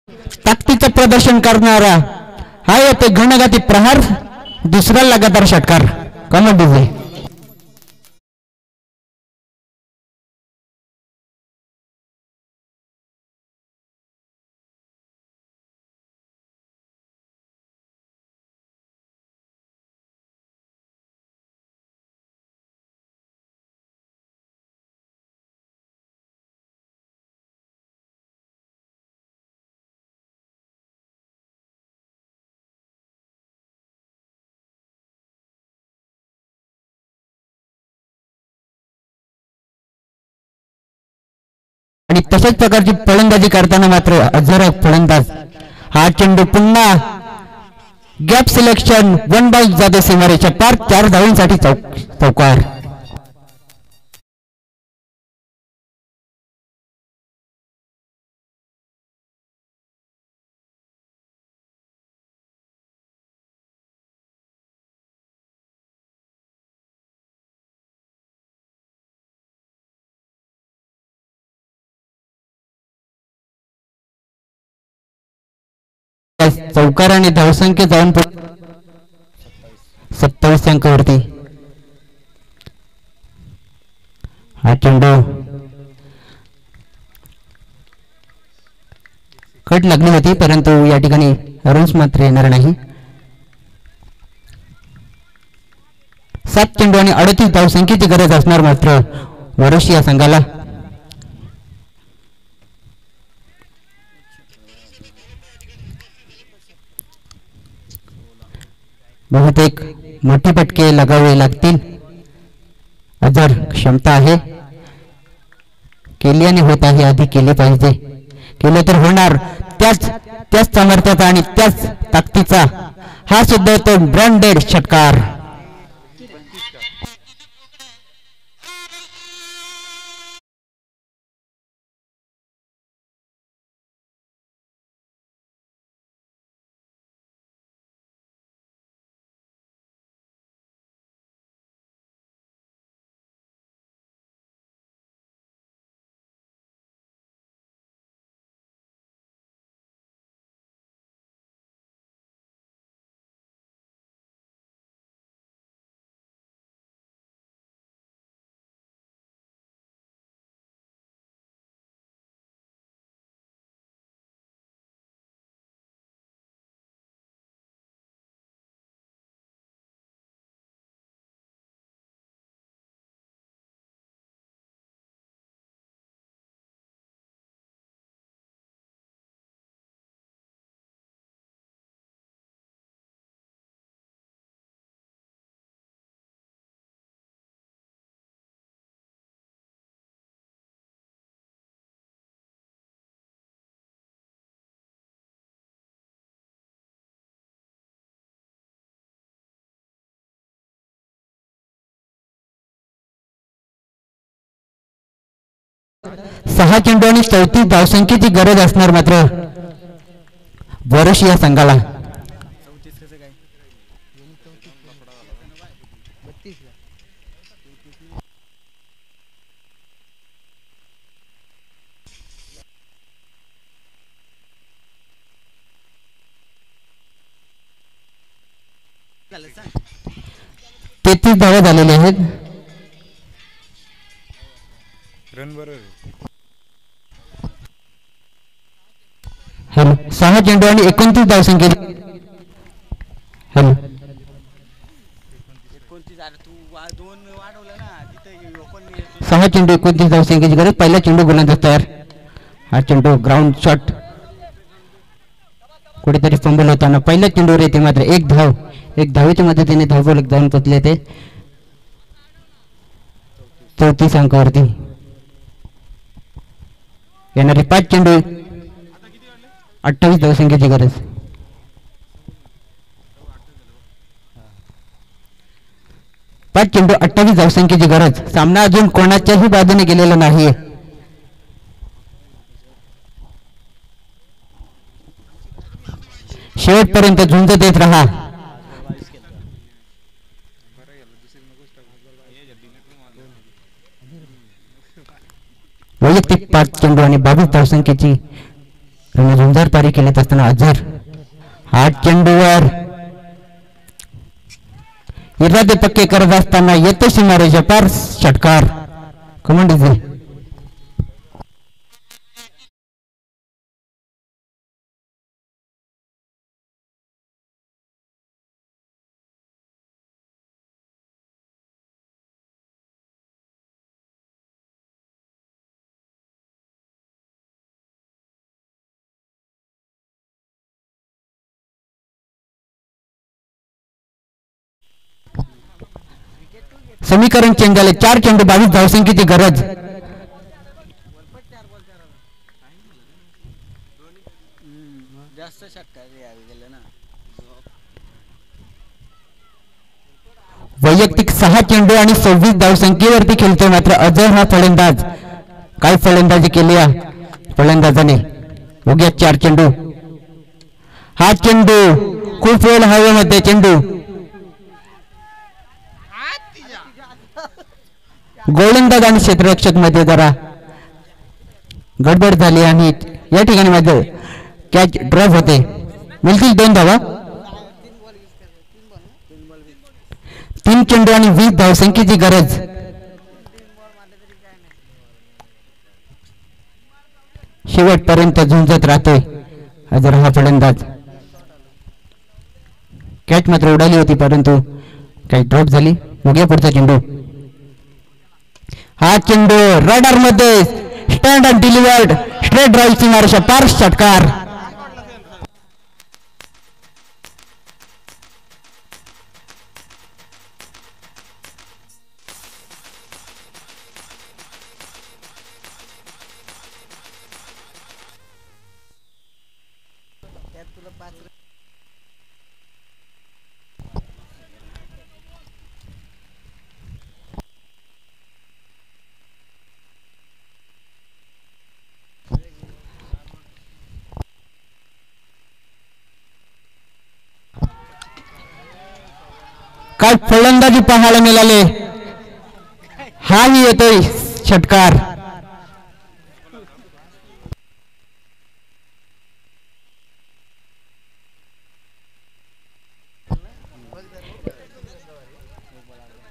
ताकदीचं प्रदर्शन करणारा हा येते घणघाती प्रहार, दुसरा लगातार षटकार. कमाल डीजे. आणि तशाच प्रकारची फलंदाजी करताना मात्र अजर फलंदाज हा चेंडू पुन्हा गॅप सिलेक्शन वन बॉल जाते सीमारेच्या पार, 4 धावांसाठी चौकार. चौकार आणि धावसंख्या जाऊन 27 अंकावरती. हा चेंडू कट लागली होती, परंतु या ठिकाणी रन्स मात्र येणार नाही. 7 चेंडू आणि 38 धावसंख्येची गरज असणार मात्र वरोशी या संघाला. बहुतेक मोठे फटके लगावे लागतील. अजर क्षमता आहे, केल्याने होत आहे, आधी केले पाहिजे, केले तर होणार. त्याच सामर्थ्याचा आणि त्याच ताकदीचा हा सुद्धा तो ब्रँडेड षटकार. सहा चेंडू आणि 34 धावसंख्येची गरज असणार मात्र वरोशी या संघाला. तेहतीस धावा झालेल्या आहेत. हॅलो, 6 चेंडू आणि 29 धावसंख्या. हॅलो, 6 चेंडू 29 धावसंख्येची गरज. पहिला चेंडू गोलंदाज तयार. हा चेंडू ग्राउंड शॉट कुठेतरी फंबल होताना पहिल्या चेंडूवर येते मात्र एक धाव. एक धावेच्या मदतीने धावफलक जाऊन पोचले ते 34 अंकावरती. येणारे 5 चेंडू 28 धावसंख्येची गरज. 5 चेंडू 28 धावसंख्येची गरज. सामना अजून कोणाच्याही बाजूने गेलेला नाहीये. शेवटपर्यंत झुंज देत रहा. वैयक्तिक 5 चेंडू आणि 22 धावसंख्येची झुंजार पारी केलीत असताना अजर हा चेंडूवर इरादे पक्के करत असताना येतो सीमारेषा पार षटकार कमांडीचे समीकरण चेंज झाले 4 चेंडू 22 धावसंख्येची गरज वैयक्तिक 6 चेंडू आणि 26 धावसंख्येवरती खेळतोय मात्र अजर हा फलंदाज काय फलंदाजी केली फलंदाजाने उग्या 4 चेंडू हा चेंडू खूप वेळ हवेमध्ये चेंडू गोलंदाज आणि क्षेत्ररक्षक मध्ये जरा गडबड झाली आणि या ठिकाणी मध्ये कॅच ड्रॉप होते मिळतील 2 धावा 3 चेंडू आणि 20 धावसंख्येची गरज शेवटपर्यंत झुंजत राहतोय अजर हा फलंदाज कॅच मात्र उडाली होती परंतु काही ड्रॉप झाली बघूया पुढचा चेंडू हा चेंडू रडार मध्ये stand and delivered straight drive सीमारेषा पार षटकार काय फलंदाजी पाहायला मिळाले हाही येतोय षटकार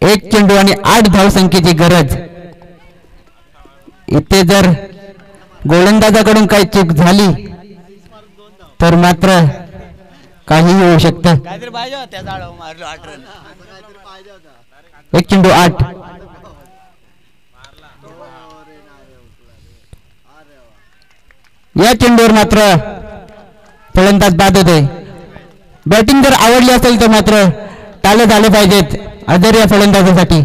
एक चेंडू आणि 8 धावसंख्येची गरज इथे जर गोलंदाजाकडून काही चूक झाली तर मात्र काही होऊ शकतं एक चेंडू 8 या चेंडूवर मात्र फलंदाज बाद होते बॅटिंग जर आवडली असेल तर मात्र टाळे झाले पाहिजेत अजर या फलंदाजासाठी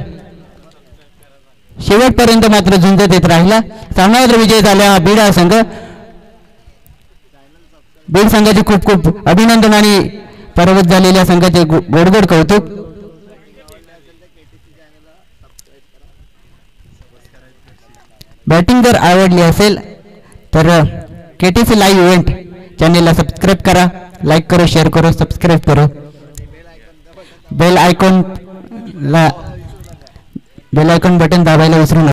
शेवटपर्यंत मात्र झुंजत येत राहिला सामन्यावर विजय झाला बीड हा संघ बीड संघाचे खूप खूप अभिनंदन आणि पराभूत झालेल्या संघाचे गोडगोड कौतुक बॅटिंग जर आवडली असेल तर केटीसी लाईव्ह इव्हेंट चॅनेलला सबस्क्राईब करा लाईक करो शेअर करो सबस्क्राईब करो बेल आयकॉन बटन दाबायला विसरू नका